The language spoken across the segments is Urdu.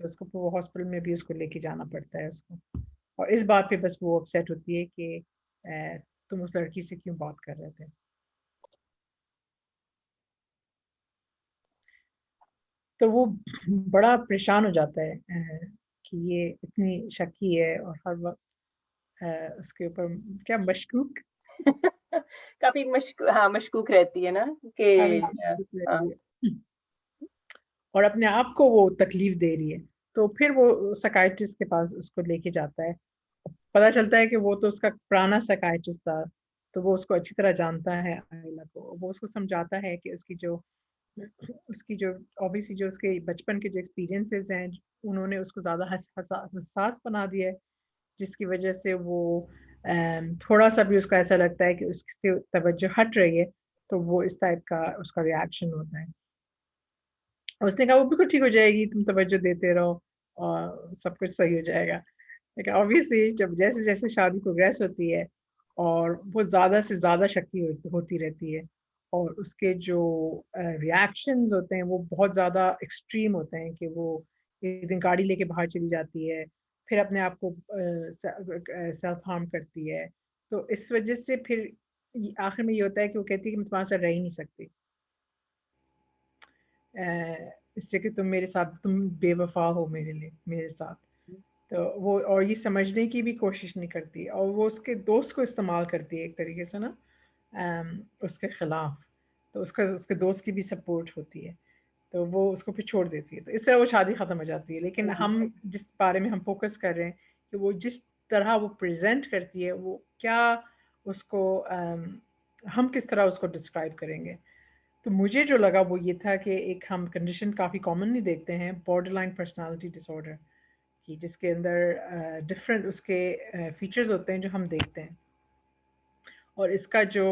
تو اس کو وہ ہاسپٹل میں بھی اس کو لے کے جانا پڑتا ہے اس کو. اور اس بات پہ بس وہ اپسیٹ ہوتی ہے کہ تم اس لڑکی سے کیوں بات کر رہے تھے. تو وہ بڑا پریشان ہو جاتا ہے کہ یہ اتنی شکی ہے اور ہر وقت اس کے اوپر کیا مشکوک کافی مشکوک رہتی ہے نا کہ اور اپنے آپ کو وہ تکلیف دے رہی ہے. تو پھر وہ سائکائٹرسٹ کے پاس اس کو لے کے جاتا ہے. پتا چلتا ہے کہ وہ تو اس کا پرانا سائکائٹرسٹ تھا, تو وہ اس کو اچھی طرح جانتا ہے آئلہ کو. وہ اس کو سمجھاتا ہے کہ اس کی جو obviously جو اس کے بچپن کے جو ایکسپیرینسز ہیں انہوں نے اس کو زیادہ حساس بنا دیا ہے, جس کی وجہ سے وہ تھوڑا سا بھی اس کو ایسا لگتا ہے کہ اس سے توجہ ہٹ رہی ہے تو وہ اس ٹائپ کا اس کا ریاکشن ہوتا ہے. اس نے کہا وہ بالکل ٹھیک ہو جائے گی, تم توجہ دیتے رہو اور سب کچھ صحیح ہو جائے گا. لیکن obviously جب جیسے جیسے شادی پروگریس ہوتی ہے اور وہ زیادہ سے زیادہ شکی ہوتی رہتی ہے, اور اس کے جو ریاکشنز ہوتے ہیں وہ بہت زیادہ ایکسٹریم ہوتے ہیں کہ وہ ایک دن گاڑی لے کے باہر چلی جاتی ہے, پھر اپنے آپ کو سیلف ہارم کرتی ہے. تو اس وجہ سے پھر آخر میں یہ ہوتا ہے کہ وہ کہتی ہے کہ میں تمہارے ساتھ رہ ہی نہیں سکتی, اس سے کہ تم میرے ساتھ تم بے وفا ہو میرے لیے میرے ساتھ. تو وہ اور یہ سمجھنے کی بھی کوشش نہیں کرتی, اور وہ اس کے دوست کو استعمال کرتی ہے ایک طریقے سے نا اس کے خلاف. تو اس کے دوست کی بھی سپورٹ ہوتی ہے, تو وہ اس کو پھر چھوڑ دیتی ہے. تو اس طرح وہ شادی ختم ہو جاتی ہے. لیکن ہم جس بارے میں ہم فوکس کر رہے ہیں کہ وہ جس طرح وہ پریزنٹ کرتی ہے, وہ کیا اس کو ہم کس طرح اس کو ڈسکرائب کریں گے. تو مجھے جو لگا وہ یہ تھا کہ ایک ہم کنڈیشن کافی کامنلی دیکھتے ہیں, بارڈر لائن پرسنالٹی ڈس آرڈر کی, جس کے اندر ڈفرینٹ اس کے فیچرز ہوتے ہیں جو ہم دیکھتے ہیں, اور اس کا جو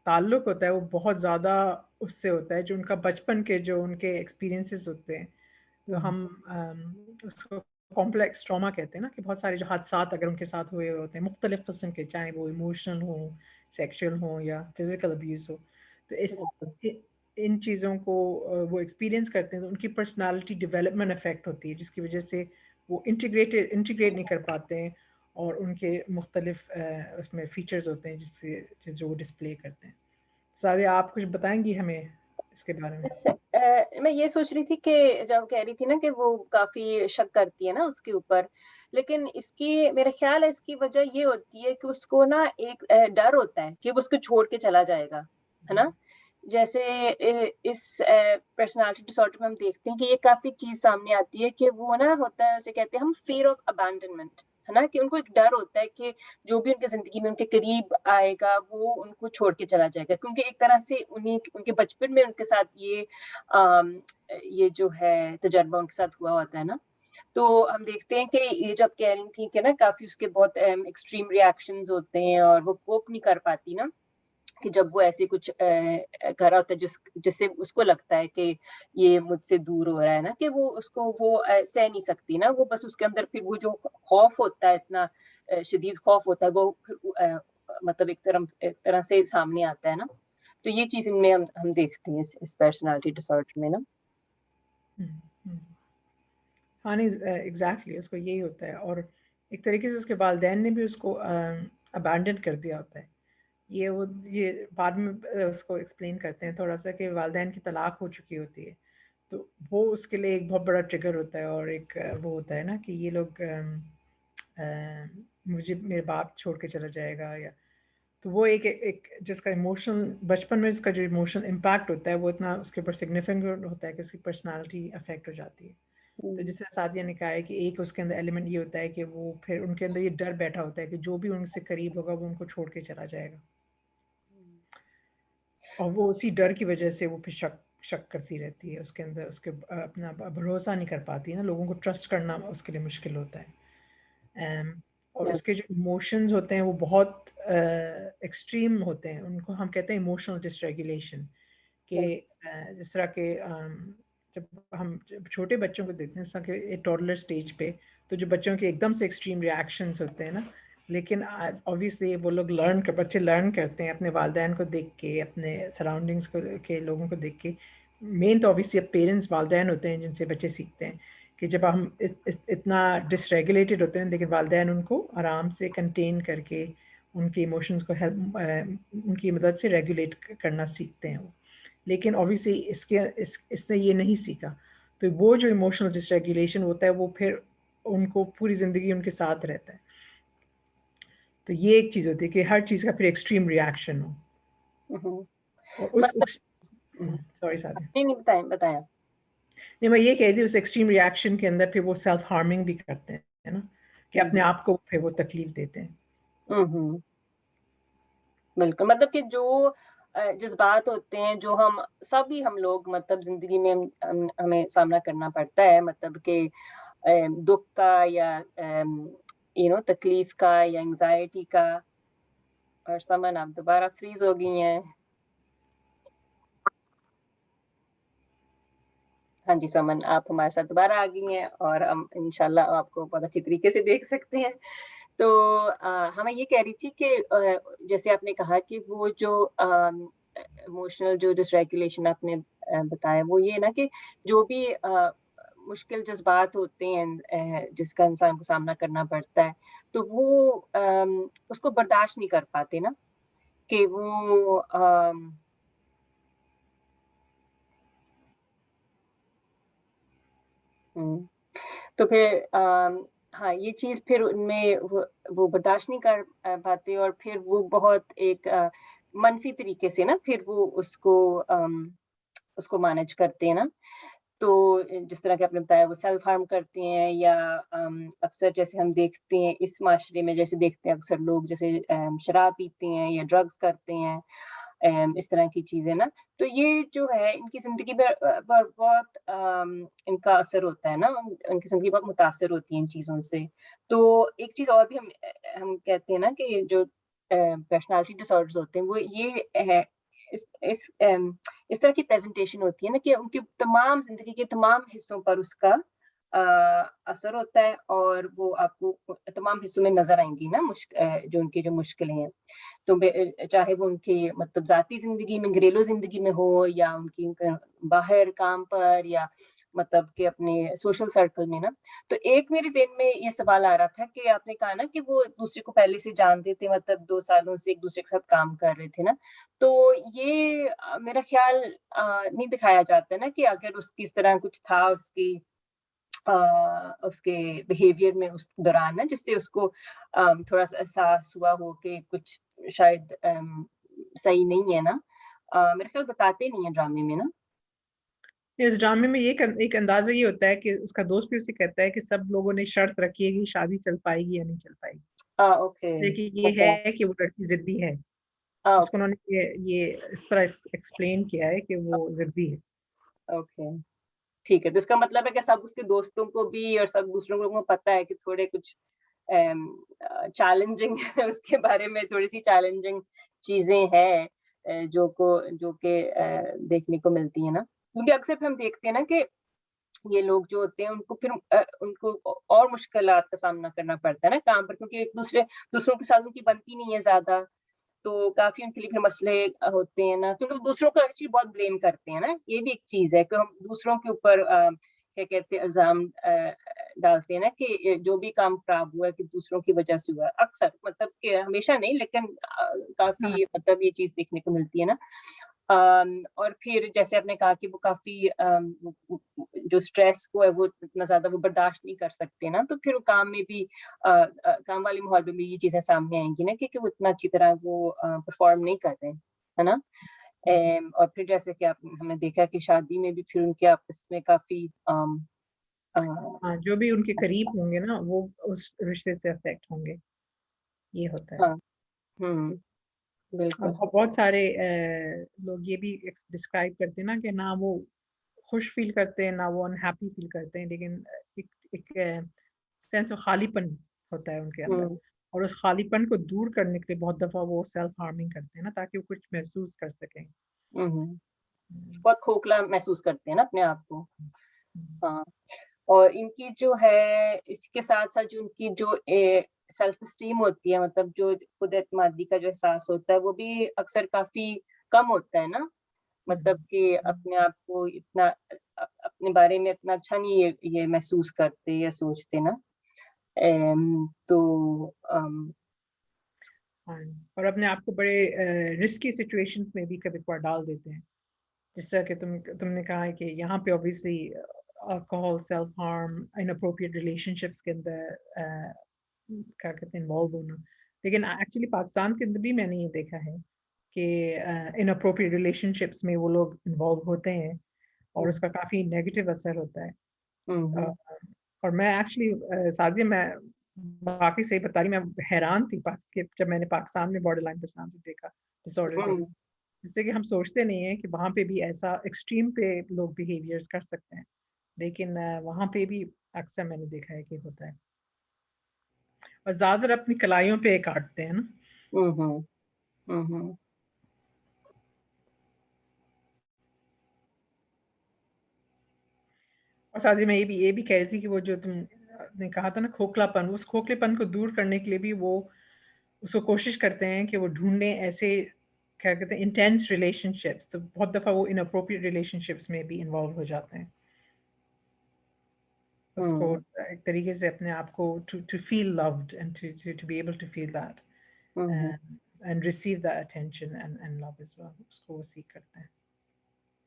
تعلق ہوتا ہے وہ بہت زیادہ اس سے ہوتا ہے جو ان کا بچپن کے جو ان کے ایکسپیرینسز ہوتے ہیں. تو ہم اس کو کمپلیکس ٹراما کہتے ہیں نا, کہ بہت سارے جو حادثات اگر ان کے ساتھ ہوئے ہوتے ہیں مختلف قسم کے, چاہے وہ ایموشنل ہوں, سیکشل ہوں یا فزیکل ابیوز ہو, تو ان چیزوں کو وہ ایکسپیرینس کرتے ہیں تو ان کی پرسنالٹی ڈیولپمنٹ افیکٹ ہوتی ہے, جس کی وجہ سے وہ انٹیگریٹ نہیں کر پاتے ہیں, اور ان کے مختلف اس میں فیچرز ہوتے ہیں جس سے جو وہ ڈسپلے کرتے ہیں. سارے آپ کچھ بتائیں گی ہمیں اس کے بارے میں؟ میں یہ سوچ رہی تھی کہ جب کہہ رہی تھی نا کہ وہ کافی شک کرتی ہے نا اس کے اوپر, لیکن اس کی میرا خیال ہے اس کی وجہ یہ ہوتی ہے کہ اس کو نا ایک ڈر ہوتا ہے کہ وہ اس کو چھوڑ کے چلا جائے گا, ہے نا. جیسے اس پرسنالٹی ڈس آرڈر میں ہم دیکھتے ہیں کہ یہ کافی چیز سامنے آتی ہے کہ وہ نا ہوتا ہے, اسے کہتے ہیں ہم فیئر آف ابینڈنمنٹ, ہے نا, کہ ان کو ایک ڈر ہوتا ہے کہ جو بھی ان کی زندگی میں ان کے قریب آئے گا وہ ان کو چھوڑ کے چلا جائے گا, کیونکہ ایک طرح سے ان کے بچپن میں ان کے ساتھ یہ جو ہے تجربہ ان کے ساتھ ہوا ہوتا ہے نا. تو ہم دیکھتے ہیں کہ یہ جب کہہ رہی تھی کہ نا کافی اس کے بہت ایکسٹریم ریاکشنز ہوتے ہیں اور وہ کوپ نہیں کر پاتی نا, کہ جب وہ ایسے کچھ کر رہا ہوتا ہے جس سے اس کو لگتا ہے کہ یہ مجھ سے دور ہو رہا ہے نا, کہ وہ اس کو وہ سہ نہیں سکتی نا, وہ بس اس کے اندر پھر وہ جو خوف ہوتا ہے, اتنا شدید خوف ہوتا ہے, وہ پھر مطلب ایک طرح سے سامنے آتا ہے نا. تو یہ چیز ان میں ہم دیکھتے ہیں اس پرسنالٹی ڈس آرڈر میں نا. ہاں نہیں ایگزیکٹلی اس کو یہی ہوتا ہے, اور ایک طریقے سے اس کے والدین نے بھی اس کو ابینڈن کر دیا ہوتا ہے. یہ بعد میں اس کو ایکسپلین کرتے ہیں تھوڑا سا کہ والدین کی طلاق ہو چکی ہوتی ہے, تو وہ اس کے لیے ایک بہت بڑا ٹریگر ہوتا ہے, اور ایک وہ ہوتا ہے نا کہ یہ لوگ مجھے میرے باپ چھوڑ کے چلا جائے گا, یا تو وہ ایک جس کا ایموشنل بچپن میں اس کا جو ایموشنل امپیکٹ ہوتا ہے وہ اتنا اس کے اوپر سگنیفیکنٹ ہوتا ہے کہ اس کی پرسنالٹی افیکٹ ہو جاتی ہے. تو جس طرح سعدیہ نے کہا ہے کہ ایک اس کے اندر ایلیمنٹ یہ ہوتا ہے کہ وہ پھر ان کے اندر یہ ڈر بیٹھا ہوتا ہے کہ جو بھی ان سے قریب ہوگا وہ ان کو چھوڑ کے چلا جائے گا, اور وہ اسی ڈر کی وجہ سے وہ پھر شک کرتی رہتی ہے اس کے اندر, اس کے اپنا بھروسہ نہیں کر پاتی نا, لوگوں کو ٹرسٹ کرنا اس کے لیے مشکل ہوتا ہے. اور اس کے جو ایموشنز ہوتے ہیں وہ بہت ایکسٹریم ہوتے ہیں, ان کو ہم کہتے ہیں ایموشنل ڈس ریگولیشن. کہ جس طرح کہ جب ہم چھوٹے بچوں کو دیکھتے ہیں جس طرح کہ ٹوڈلر سٹیج پہ, تو جو بچوں کے ایک دم سے ایکسٹریم ریاکشنز ہوتے ہیں نا, لیکن obviously وہ لوگ بچے لرن کرتے ہیں اپنے والدین کو دیکھ کے, اپنے سراؤنڈنگس کے لوگوں کو دیکھ کے. مین تو obviously اب پیرنٹس والدین ہوتے ہیں جن سے بچے سیکھتے ہیں, کہ جب ہم اتنا ڈس ریگولیٹڈ ہوتے ہیں لیکن والدین ان کو آرام سے کنٹین کر کے ان کے ایموشنز کو ہیلپ ان کی مدد سے ریگولیٹ کرنا سیکھتے ہیں وہ. لیکن اوبیسلی اس نے یہ نہیں سیکھا تو وہ جو ایموشنل ڈس ریگولیشن ہوتا ہے وہ پھر ان کو پوری زندگی ان کے ساتھ رہتا ہے. تو یہ ایک چیز ہوتی ہے کہ ہر چیز کا پھر ایکسٹریم ریئیکشن ہو. اور اس سوری سادہ نہیں بتائیں. نہیں میں یہ کہہ دی اس ایکسٹریم ریئیکشن کے اندر پھر وہ سیلف ہارمنگ بھی کرتے ہیں نا کہ اپنے آپ کو پھر وہ تکلیف دیتے ہیں. بالکل مطلب کہ جو جذبات ہوتے ہیں جو ہم لوگ مطلب زندگی میں ہمیں سامنا کرنا پڑتا ہے مطلب کہ دکھ کا یا تکلیف کا یا انگزائٹی کا. اور سمن آپ دوبارہ فریز ہو گئی ہیں. ہاں جی سمن آپ ہمارے ساتھ دوبارہ آ گئی ہیں اور ہم انشاءاللہ آپ کو بہت اچھی طریقے سے دیکھ سکتے ہیں. تو ہمیں یہ کہہ رہی تھی کہ جیسے آپ نے کہا کہ وہ جو ایموشنل جو ڈس ریگولیشن آپ نے بتایا وہ یہ نا کہ جو بھی مشکل جذبات ہوتے ہیں جس کا انسان کو سامنا کرنا پڑتا ہے تو وہ اس کو برداشت نہیں کر پاتے نا کہ وہ تو پھر ہاں یہ چیز پھر ان میں وہ برداشت نہیں کر پاتے اور پھر وہ بہت ایک منفی طریقے سے نا پھر وہ اس کو مینج کرتے ہیں نا. تو جس طرح کہ آپ نے بتایا وہ سیلف ہارم کرتے ہیں یا اکثر جیسے ہم دیکھتے ہیں اس معاشرے میں جیسے دیکھتے ہیں اکثر لوگ جیسے شراب پیتے ہیں یا ڈرگس کرتے ہیں اس طرح کی چیزیں نا. تو یہ جو ہے ان کی زندگی پر بہت ان کا اثر ہوتا ہے نا ان کی زندگی بہت متاثر ہوتی ہے ان چیزوں سے. تو ایک چیز اور بھی ہم کہتے ہیں نا کہ جو پرسنالٹی ڈس آرڈرز ہوتے ہیں وہ یہ ہے اس طرح کی پریزنٹیشن ہوتی ہے نا کہ ان کی تمام زندگی کے تمام حصوں پر اس کا اثر ہوتا ہے اور وہ آپ کو تمام حصوں میں نظر آئیں گی نا جو ان کی جو مشکلیں ہیں. تو چاہے وہ ان کی مطلب ذاتی زندگی میں گھریلو زندگی میں ہو یا ان کی باہر کام پر یا مطلب کہ اپنے سوشل سرکل میں نا. تو ایک میرے ذہن میں یہ سوال آ رہا تھا کہ آپ نے کہا نا کہ وہ ایک دوسرے کو پہلے سے جانتے تھے مطلب 2 سالوں سے ایک دوسرے کے ساتھ کام کر رہے تھے نا. تو یہ میرا خیال نہیں دکھایا جاتا نا کہ اگر اس طرح کچھ تھا اس کے بیہیویئر میں اس دوران نا جس سے اس کو تھوڑا سا احساس ہوا ہو کہ کچھ شاید صحیح نہیں ہے نا. میرا خیال بتاتے نہیں ہیں ڈرامے میں نا. اس ڈرامے میں یہ ایک اندازہ یہ ہوتا ہے کہ اس کا دوست بھی اسے کہتا ہے کہ سب لوگوں نے شرط رکھی ہے کہ شادی چل پائے گی یا نہیں چل پائے گی لیکن یہ ہے کہ وہ لڑکی ضدی ہے. اس کو انہوں نے یہ اس طرح ایکسپلین کیا ہے کہ وہ ضدی ہے. اوکے ٹھیک ہے. تو اس کا مطلب ہے کہ سب اس کے دوستوں کو بھی اور سب دوسروں کو پتا ہے کہ تھوڑے کچھ چیلنجنگ اس کے بارے میں تھوڑی سی چیلنجنگ چیزیں ہیں جو کہ دیکھنے کو ملتی ہیں نا. کیونکہ اکثر ہم دیکھتے ہیں نا کہ یہ لوگ جو ہوتے ہیں ان کو پھر ان کو اور مشکلات کا سامنا کرنا پڑتا ہے نا کام پر کیونکہ ایک دوسروں کے ساتھ ان کی بنتی نہیں ہے زیادہ. تو کافی ان کے لیے پھر مسئلے ہوتے ہیں نا کیونکہ دوسروں کو ایکچولی بہت بلیم کرتے ہیں نا. یہ بھی ایک چیز ہے کہ ہم دوسروں کے اوپر کیا کہتے ہیں الزام ڈالتے ہیں نا کہ جو بھی کام خراب ہوا ہے کہ دوسروں کی وجہ سے ہوا ہے. اکثر مطلب کہ ہمیشہ نہیں لیکن کافی مطلب یہ چیز دیکھنے کو ملتی ہے نا. اور پھر جیسے آپ نے کہا کہ وہ کافی جو سٹریس کو ہے وہ اتنا زیادہ وہ برداشت نہیں کر سکتے نا. تو پھر وہ کام میں بھی کام والے ماحول میں بھی یہ چیزیں سامنے آئیں گی نا کہ وہ اتنا اچھی طرح وہ پرفارم نہیں کر رہے ہے نا. اور پھر جیسے کہ ہم نے دیکھا کہ شادی میں بھی پھر ان کے آپس میں کافی جو بھی ان کے قریب ہوں گے نا وہ اس رشتے سے افیکٹ ہوں گے. یہ ہوتا ہے. بالکل. بہت سارے لوگ یہ بھی ڈسکرائب کرتے ہیں نا کہ نہ وہ خوش فیل کرتے ہیں نہ وہ انہیپی فیل کرتے ہیں لیکن ایک سینس آف خالی پن ہوتا ہے ان کے اندر. اور اس خالی پن کو دور کرنے کے لیے بہت دفعہ وہ سیلف ہارمنگ کرتے ہیں نا تاکہ وہ کچھ محسوس کر سکیں. بہت کھوکھلا محسوس کرتے ہیں نا اپنے آپ کو. ہاں. اور ان کی جو ہے اس کے ساتھ ساتھ جو ان کی جو سیلف اسٹیم ہوتی ہے مطلب جو خود اعتمادی کا جو احساس ہوتا ہے وہ بھی اکثر کافی کم ہوتا ہے نا. مطلب کہ اپنے آپ کو اتنا اپنے بارے میں اتنا اچھا نہیں یہ محسوس کرتے یا سوچتے نا. تو اور اپنے آپ کو بڑے رسکی سچویشنز میں بھی کبھی کبھار ڈال دیتے ہیں, جس طرح کہ تم نے کہا ہے کہ یہاں پہ obviously alcohol, self harm, inappropriate relationships کے اندر کیا کہتے ہیں انوالو ہونا. لیکن ایکچولی پاکستان کے اندر بھی میں نے یہ دیکھا ہے کہ اناپروپریٹ ریلیشن شپس میں وہ لوگ انوالو ہوتے ہیں اور اس کا کافی نیگیٹو اثر ہوتا ہے. اور میں ایکچولی سعدیہ, میں باقی صحیح بتا رہی, میں حیران تھی جب میں نے پاکستان میں بارڈر لائن پرسنالٹی دیکھا, ڈس آرڈر دیکھا, جس سے کہ ہم سوچتے نہیں ہیں کہ وہاں پہ بھی ایسا ایکسٹریم پہ لوگ بیہیویئرز کر سکتے ہیں, لیکن وہاں پہ بھی اکثر میں نے دیکھا ہے کہ ہوتا ہے, اور زیادہ تر اپنی کلائیوں پہ کاٹتے ہیں نا. اور ساتھ ہی میں یہ بھی کہہ رہی تھی کہ وہ جو تم نے کہا تھا نا کھوکھلا پن, اس کھوکھلے پن کو دور کرنے کے لیے بھی وہ اس کو کوشش کرتے ہیں کہ وہ ڈھونڈیں ایسے کیا کہتے ہیں انٹینس ریلیشن شپس. تو بہت دفعہ وہ اناپروپریٹ ریلیشن شپس میں بھی انوالو ہو جاتے ہیں, اس کو ایک طریقے سے اپنے آپ کو to feel loved and to be able to feel that and receive the attention and love as well, اس کو وہ سیکھ کرتے ہیں.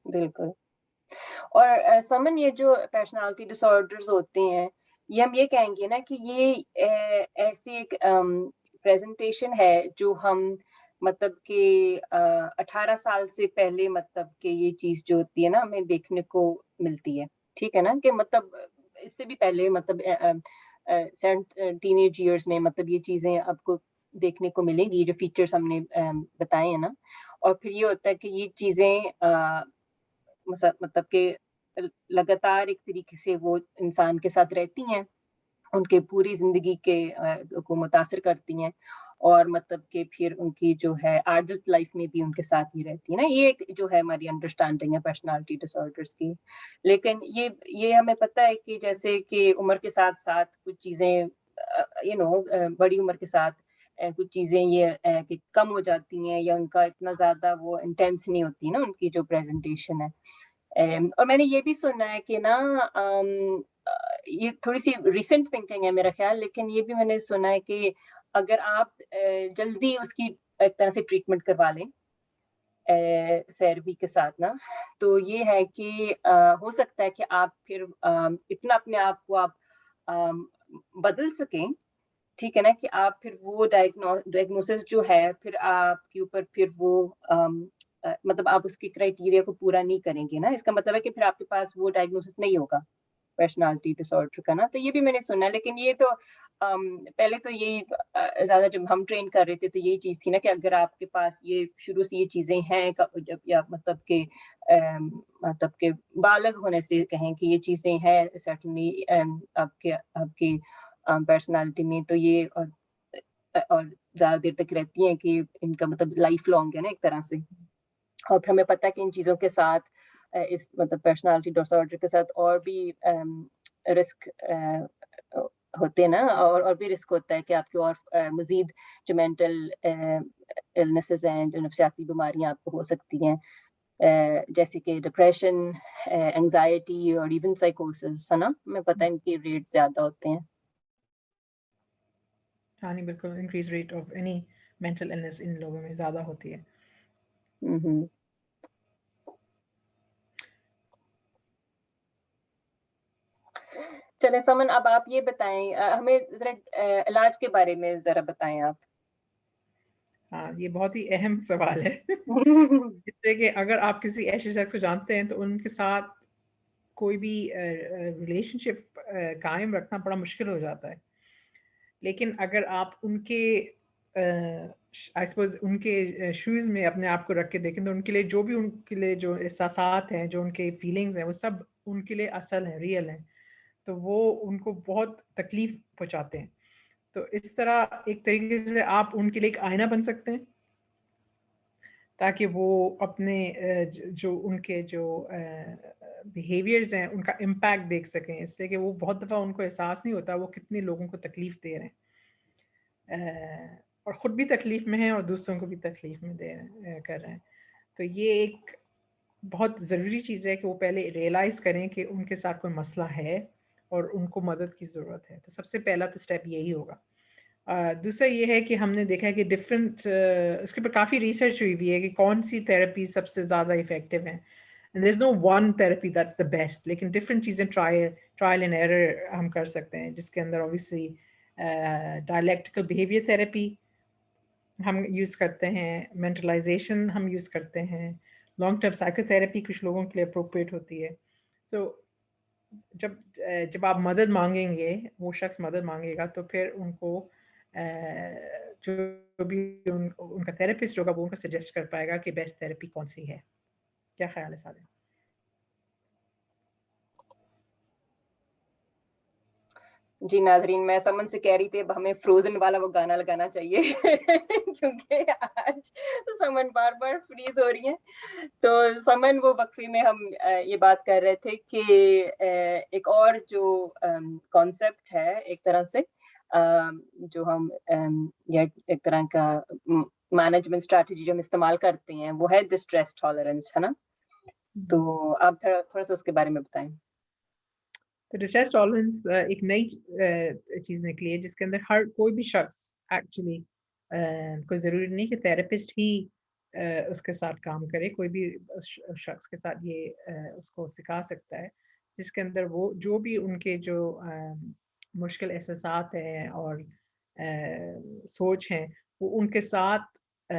بالکل. اور سمن یہ جو پرسنالٹی ڈس آرڈرز ہوتے ہیں, یہ ہم یہ کہیں گے نا کہ یہ ایسی ایک پریزنٹیشن ہے جو ہم مطلب کہ 18 سال سے پہلے مطلب کہ یہ چیز جو ہوتی ہے نا ہمیں دیکھنے کو ملتی ہے, ٹھیک ہے نا, کہ مطلب اس سے بھی پہلے مطلب ٹین ایج ایئرس میں مطلب یہ چیزیں آپ کو دیکھنے کو ملیں گی جو فیچرز ہم نے بتائے ہیں نا. اور پھر یہ ہوتا ہے کہ یہ چیزیں مطلب کہ لگاتار ایک طریقے سے وہ انسان کے ساتھ رہتی ہیں, ان کے پوری زندگی کو متاثر کرتی ہیں, اور مطلب کہ پھر ان کی جو ہے ایڈلٹ لائف میں بھی ان کے ساتھ ہی رہتی ہے نا. یہ ایک جو ہے ہماری انڈرسٹینڈنگ ہے پرسنالٹی ڈس آرڈرز کی. لیکن یہ ہمیں پتہ ہے کہ جیسے کہ عمر کے ساتھ ساتھ کچھ چیزیں بڑی عمر کے ساتھ کچھ چیزیں یہ کہ کم ہو جاتی ہیں, یا ان کا اتنا زیادہ وہ انٹینس نہیں ہوتی نا ان کی جو پریزنٹیشن ہے. اور میں نے یہ بھی سنا ہے کہ نا یہ تھوڑی سی ریسنٹ تھنکنگ ہے میرا خیال, لیکن یہ بھی میں نے سنا ہے کہ اگر آپ جلدی اس کی ایک طرح سے ٹریٹمنٹ کروا لیں تھیراپی کے ساتھ نا, تو یہ ہے کہ ہو سکتا ہے کہ آپ پھر اتنا اپنے آپ کو آپ بدل سکیں, ٹھیک ہے نا, کہ آپ پھر وہ ڈائگنوسس جو ہے پھر آپ کے اوپر پھر وہ مطلب آپ اس کے کرائٹیریا کو پورا نہیں کریں گے نا. اس کا مطلب ہے کہ پھر آپ کے پاس وہ ڈائگنوسس نہیں ہوگا پرسنالٹی ڈس آرڈر کا نا. تو یہ بھی میں نے سنا ہے, لیکن یہ تو پہلے تو یہی زیادہ جب ہم ٹرین کر رہے تھے تو یہی چیز تھی نا کہ اگر آپ کے پاس یہ شروع سے یہ چیزیں ہیں یا مطلب کہ بالغ ہونے سے کہیں کہ یہ چیزیں ہیں سرٹنلی آپ کی پرسنالٹی میں, تو یہ اور زیادہ دیر تک رہتی ہیں کہ ان کا مطلب لائف لانگ ہے نا ایک طرح سے. اور پھر ہمیں پتہ ہے کہ ان چیزوں کے ساتھ اس مطلب پرسنالٹی ڈس آرڈر کے ساتھ اور بھی رسک ہوتے ہیں نا, اور بھی رسک ہوتا ہے کہ آپ کے اور مزید جو مینٹل النیسز ہیں, جو نفسیاتی بیماریاں آپ کو ہو سکتی ہیں, جیسے کہ ڈپریشن, انگزائٹی اور ایون سائیکوسس ہے نا, ہمیں پتہ ہے ان کے ریٹ زیادہ ہوتے ہیں. ہاں نہیں بالکل, increase rate of any mental illness in لوگوں میں زیادہ ہوتی ہے. چلیں سمن, اب آپ یہ بتائیں ہمیں ذرا علاج کے بارے میں ذرا بتائیں آپ. ہاں یہ بہت ہی اہم سوال ہے, جس سے کہ اگر آپ کسی ایسے شخص کو جانتے ہیں تو ان کے ساتھ کوئی بھی ریلیشن شپ قائم رکھنا بڑا مشکل ہو جاتا ہے. لیکن اگر آپ ان کے آئی سپوز ان کے شوز میں اپنے آپ کو رکھ کے دیکھیں تو ان کے لیے جو احساسات ہیں, جو ان کے فیلنگز ہیں, وہ سب ان کے لیے اصل ہیں, ریئل ہیں, تو وہ ان کو بہت تکلیف پہنچاتے ہیں. تو اس طرح ایک طریقے سے آپ ان کے لیے ایک آئینہ بن سکتے ہیں, تاکہ وہ اپنے جو ان کے جو بیہیویئرز ہیں ان کا امپیکٹ دیکھ سکیں, اس سے کہ وہ بہت دفعہ ان کو احساس نہیں ہوتا وہ کتنے لوگوں کو تکلیف دے رہے ہیں, اور خود بھی تکلیف میں ہیں اور دوسروں کو بھی تکلیف میں کر رہے ہیں. تو یہ ایک بہت ضروری چیز ہے کہ وہ پہلے ریئلائز کریں کہ ان کے ساتھ کوئی مسئلہ ہے اور ان کو مدد کی ضرورت ہے. تو سب سے پہلا تو اسٹیپ یہی ہوگا. دوسرا یہ ہے کہ ہم نے دیکھا ہے کہ ڈفرینٹ اس کے اوپر کافی ریسرچ ہوئی ہے کہ کون سی تھراپی سب سے زیادہ افیکٹو ہیں. There is no one therapy that's the best, لیکن ڈفرینٹ چیزیں ٹرائل اینڈ ایرر ہم کر سکتے ہیں, جس کے اندر اوبیسلی ڈائلیکٹیکل بیہیویئر تھراپی ہم یوز کرتے ہیں, مینٹلائزیشن ہم یوز کرتے ہیں, لانگ ٹرم سائیکو تھراپی کچھ لوگوں کے لیے اپروپریٹ ہوتی ہے. تو جب آپ مدد مانگیں گے, وہ شخص مدد مانگے گا, تو پھر ان کو جو بھی ان کا تھراپسٹ ہوگا وہ ان کو سجیسٹ کر پائے گا کہ بیسٹ تھراپی کون سی ہے. کیا خیال ہے سادہ؟ جی ناظرین, میں سمن سے کہہ رہی تھی اب ہمیں فروزن والا وہ گانا لگانا چاہیے کیونکہ آج سمن بار بار فریز ہو رہی ہیں. تو سمن وہ وقفے میں ہم یہ بات کر رہے تھے کہ ایک اور جو کانسیپٹ ہے ایک طرح سے جو ہم ایک طرح کا مینجمنٹ اسٹریٹجی جو ہم استعمال کرتے ہیں وہ ہے ڈسٹریس ٹالرنس, ہے نا؟ تو آپ تھوڑا سا اس کے بارے میں بتائیں. تو ڈسٹریس ٹالرنس ایک نئی چیز نکلی ہے جس کے اندر ہر کوئی بھی شخص ایکچولی کوئی ضروری نہیں کہ تھراپسٹ ہی اس کے ساتھ کام کرے, کوئی بھی شخص کے ساتھ یہ اس کو سکھا سکتا ہے, جس کے اندر وہ جو بھی ان کے جو مشکل احساسات ہیں اور سوچ ہیں وہ ان کے ساتھ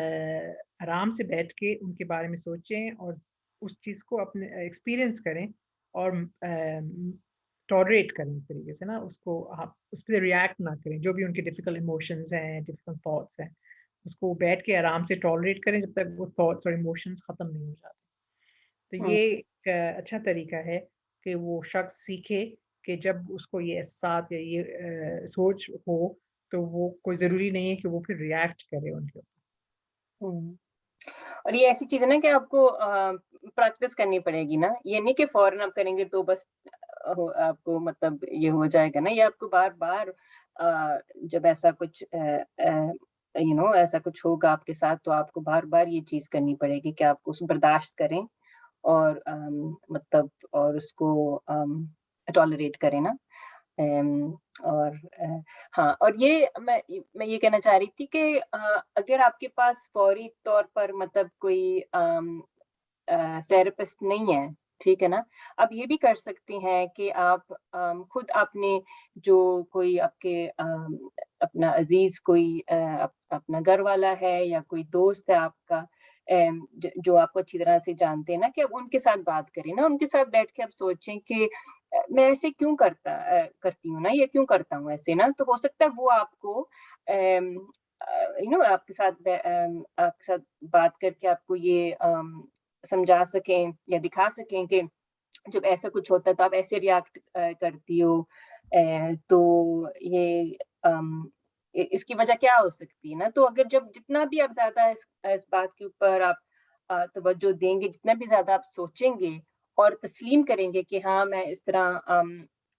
آرام سے بیٹھ کے ان کے بارے میں سوچیں اور اس چیز کو اپنے ایکسپیرئنس کریں اور ٹالریٹ کریں ایک طریقے سے نا, اس کو آپ اس پہ ریئیکٹ نہ کریں. جو بھی ان کے ڈیفیکلٹ ایموشنز ہیں, ڈیفیکلٹ تھاٹس ہیں, اس کو بیٹھ کے آرام سے ٹالریٹ کریں جب تک وہ تھاٹس اور ایموشنز ختم نہیں ہو جاتے. تو یہ ایک اچھا طریقہ ہے کہ وہ شخص سیکھے کہ جب اس کو یہ احساسات یا یہ سوچ ہو تو وہ کوئی ضروری نہیں ہے کہ وہ پھر ریئیکٹ کرے ان کے اوپر. اور یہ ایسی چیز ہے نا کہ آپ کو پریکٹس کرنی پڑے گی نا, یہ نہیں کہ فوراً آپ کریں گے تو بس آپ کو مطلب یہ ہو جائے گا نا. یہ آپ کو بار بار جب ایسا کچھ ایسا کچھ ہوگا آپ کے ساتھ تو آپ کو بار بار یہ چیز کرنی پڑے گی کہ آپ کو اس کو برداشت کریں اور مطلب اور اس کو ٹالریٹ کریں نا. اور ہاں, اور یہ میں یہ کہنا چاہ رہی تھی کہ اگر آپ کے پاس فوری طور پر مطلب کوئی تھراپسٹ نہیں ہے, ٹھیک ہے نا, آپ یہ بھی کر سکتے ہیں کہ آپ خود اپنے جو کوئی آپ کے اپنا عزیز کوئی اپنا گھر والا ہے یا کوئی دوست ہے آپ کا جو آپ کو اچھی طرح سے جانتے ہیں نا, کہ اب ان کے ساتھ بات کریں نا, ان کے ساتھ بیٹھ کے آپ سوچیں کہ میں ایسے کیوں کرتی ہوں نا, یہ کیوں کرتا ہوں ایسے نا. تو ہو سکتا ہے وہ آپ کو آپ کے ساتھ بات کر کے آپ کو یہ سمجھا سکیں یا دکھا سکیں کہ جب ایسا کچھ ہوتا ہے تو آپ ایسے ریاکٹ کرتی ہو, تو یہ اس کی وجہ کیا ہو سکتی ہے نا. تو اگر جتنا بھی آپ زیادہ اس بات کے اوپر آپ توجہ دیں گے, جتنا بھی زیادہ آپ سوچیں گے اور تسلیم کریں گے کہ ہاں میں اس طرح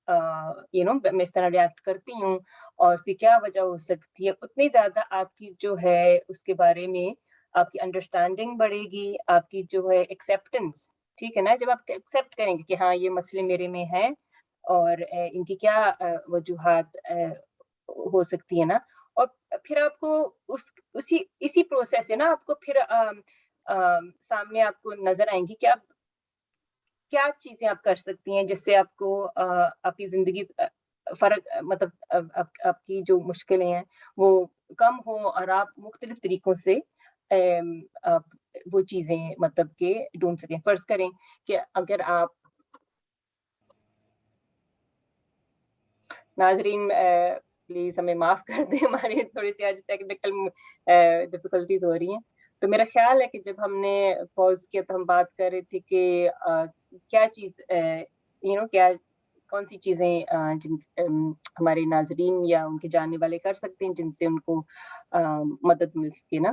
میں اس طرح ریاکٹ کرتی ہوں اور اس کی کیا وجہ ہو سکتی ہے, اتنی زیادہ آپ کی جو ہے اس کے بارے میں آپ کی انڈرسٹینڈنگ بڑھے گی, آپ کی جو ہے ایکسیپٹنس, ٹھیک ہے نا. جب آپ ایکسیپٹ کریں گے کہ ہاں یہ مسئلے میرے میں ہیں اور ان کی کیا وجوہات ہو سکتی ہے نا, اور پھر آپ کو اسی پروسیس سے نا آپ کو پھر سامنے آپ کو نظر آئیں گی کہ آپ کیا چیزیں آپ کر سکتی ہیں جس سے آپ کو آپ کی زندگی فرق مطلب آپ کی جو مشکلیں ہیں وہ کم ہو اور آپ مختلف طریقوں سے وہ چیزیں مطلب کہ ڈھونڈ سکیں. فرض کریں کہ اگر آپ ناظرین پلیز ہمیں معاف کر دیں, ہماری تھوڑی سی آج ٹیکنیکل ڈفیکلٹیز ہو رہی ہیں. تو میرا خیال ہے کہ جب ہم نے پاز کیا تو ہم بات کر رہے تھے کہ کیا چیز کیا کون سی چیزیں ہمارے ناظرین یا ان کے جاننے والے کر سکتے ہیں جن سے ان کو مدد مل سکے نا.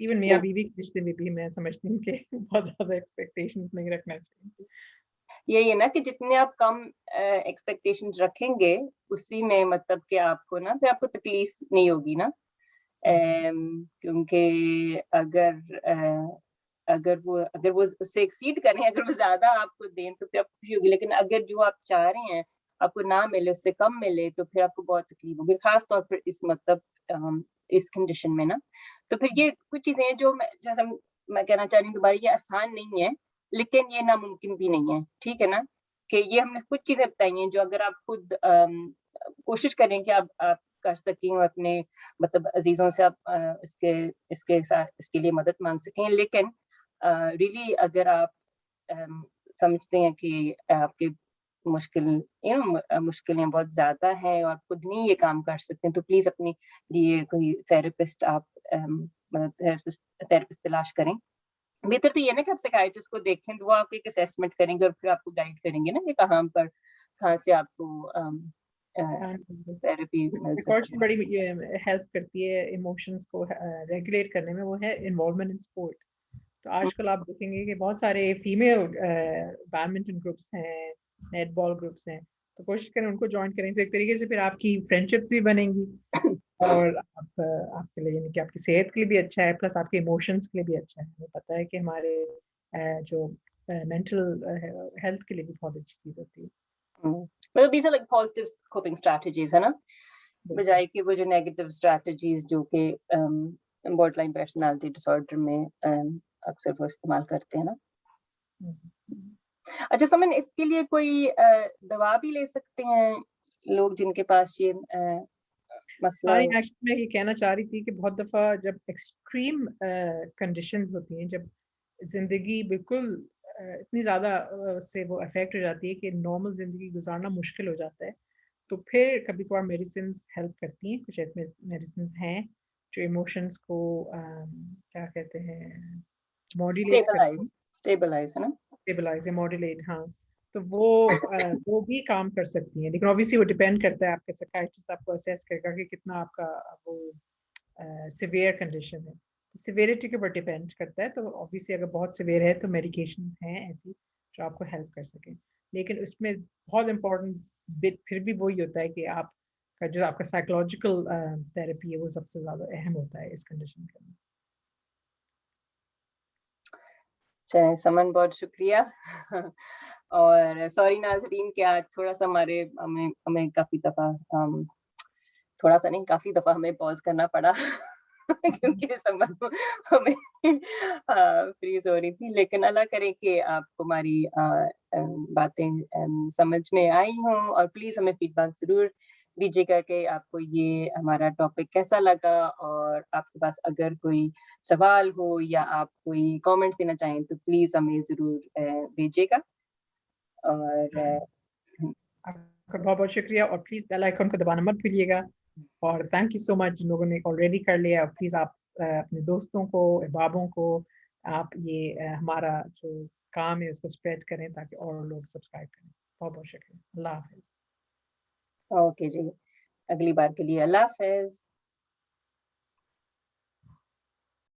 ایون میاں بیوی کے رشتے میں بھی میں سمجھتی ہوں کہ بہت زیادہ ایکسپیکٹیشنز نہیں رکھنا چاہیے. یہی ہے نا کہ جتنے آپ کم ایکسپیکٹیشنز رکھیں گے اسی میں مطلب کہ آپ کو نا پھر آپ کو تکلیف نہیں ہوگی نا. کیونکہ اگر وہ اس سے ایکسیڈ کریں, اگر وہ زیادہ آپ کو دیں تو پھر آپ کو خوشی ہوگی, لیکن اگر جو آپ چاہ رہے ہیں آپ کو نہ ملے, اس سے کم ملے, تو پھر آپ کو بہت تکلیف ہوگی, خاص طور پر اس مطلب اس کنڈیشن میں نا. تو پھر یہ کچھ چیزیں ہیں جو جیسا میں کہنا چاہ رہی ہوں دوبارہ, یہ آسان نہیں ہے لیکن یہ ناممکن بھی نہیں ہے, ٹھیک ہے نا. کہ یہ ہم نے کچھ چیزیں بتائی ہیں جو اگر آپ خود کوشش کریں کہ آپ کر سکیں اور اپنے مطلب عزیزوں سے آپ اس کے لیے مدد مانگ سکیں, لیکن ریلی اگر آپ سمجھتے ہیں کہ آپ کے مشکلیں بہت زیادہ ہیں اور خود نہیں یہ کام کر سکتے ہیں, تو پلیز اپنے لیے کوئی تھراپسٹ آپ تھراپسٹ تلاش کریں. بہتر تو یہ نا کہ آپ سائکیٹرسٹ کو دیکھیں, تو وہ آپ کو ایک اسیسمنٹ کریں گے اور پھر آپ کو گائیڈ کریں گے نا کہ کہاں سے آپ کو تھراپی مل سکتی ہے. بڑی ہیلپ کرتی ہے ایموشنز کو ریگولیٹ کرنے میں, وہ ہے انوالومنٹ ان اسپورٹ. تو آج کل آپ دیکھیں گے کہ بہت سارے فیمیل بیڈمنٹن گروپس ہیں, نیٹ بال گروپس ہیں, تو کوشش کریں ان کو جوائن کریں, تو ایک طریقے سے پھر آپ کی فرینڈشپس بھی بنیں گی اور آپ کے لیے یعنی کہ آپ کی صحت کے لیے بھی اچھا ہے, پلس آپ کے ایموشنس کے لیے بھی اچھا ہے. ہمیں پتہ ہے کہ ہمارے جو مینٹل ہیلتھ کے لیے بھی بہت اچھی چیز ہوتی ہے. مطلب these are like positive coping strategies ہے نا, بجائے کہ وہ جو نیگیٹو اسٹریٹجیز جو کہ بورڈر لائن پرسنالٹی ڈس آرڈر میں اکثر وہ استعمال کرتے ہیں نا. اچھا سمن, اس کے لیے کوئی دوا بھی لے سکتے ہیں لوگ جن کے پاس یہ مسئلہ ہو؟ میں یہ کہنا چاہ رہی تھی کہ بہت دفعہ جب ایکسٹریم کنڈیشنز ہوتی ہیں, جب زندگی بالکل اتنی زیادہ سے وہ افیکٹ ہو جاتی ہے کہ نارمل زندگی گزارنا مشکل ہو جاتا ہے, تو پھر کبھی کبھار میڈیسنز ہیلپ کرتی ہیں. کچھ ایسے میڈیسنز ہیں جو ایموشنز کو کیا کہتے ہیں ماڈولیٹ ماڈولیٹ, ہاں, تو وہ بھی کام کر سکتی ہیں. لیکن obviously وہ ڈیپینڈ کرتا ہے آپ کے سائیکیٹرسٹ آپ کو اسیس کرے گا کہ کتنا آپ کا وہ سیویئر کنڈیشن ہے, سیویئرٹی کے اوپر ڈیپینڈ کرتا ہے. تو obviously اگر بہت سیویئر ہے تو میڈیکیشن ہیں ایسی جو آپ کو ہیلپ کر سکیں, لیکن اس میں بہت امپورٹنٹ بٹ پھر بھی وہی ہوتا ہے کہ آپ کا جو آپ کا سائیکولوجیکل تھراپی ہے وہ سب سے زیادہ اہم ہوتا ہے اس کنڈیشن کے اندر. سمن بہت شکریہ. اور سوری ناظرین کہ آج تھوڑا سا ہمیں کافی دفعہ تھوڑا سا نہیں کافی دفعہ ہمیں پاز کرنا پڑا کیونکہ سمن ہمیں فریز ہو رہی تھی, لیکن اللہ کرے کہ آپ کو ہماری باتیں سمجھ میں آئی ہوں, اور پلیز ہمیں فیڈ بیک ضرور دیجیے گا کہ آپ کو یہ ہمارا ٹاپک کیسا لگا, اور آپ کے پاس اگر کوئی سوال ہو یا آپ کوئی کامنٹس دینا چاہیں تو پلیز ہمیں ضرور بھیجیے گا. اور آپ کا بہت بہت شکریہ, اور پلیز بیل آئیکن کو دبانا مت بھولیے گا. اور تھینک یو سو مچ جن لوگوں نے آلریڈی کر لیا. پلیز آپ اپنے دوستوں کو, احبابوں کو آپ یہ ہمارا جو کام ہے اس کو اسپریڈ کریں تاکہ اور لوگ سبسکرائب کریں. بہت بہت شکریہ. اللہ حافظ. اوکے جی, اگلی بار کے لیے اللہ حافظ.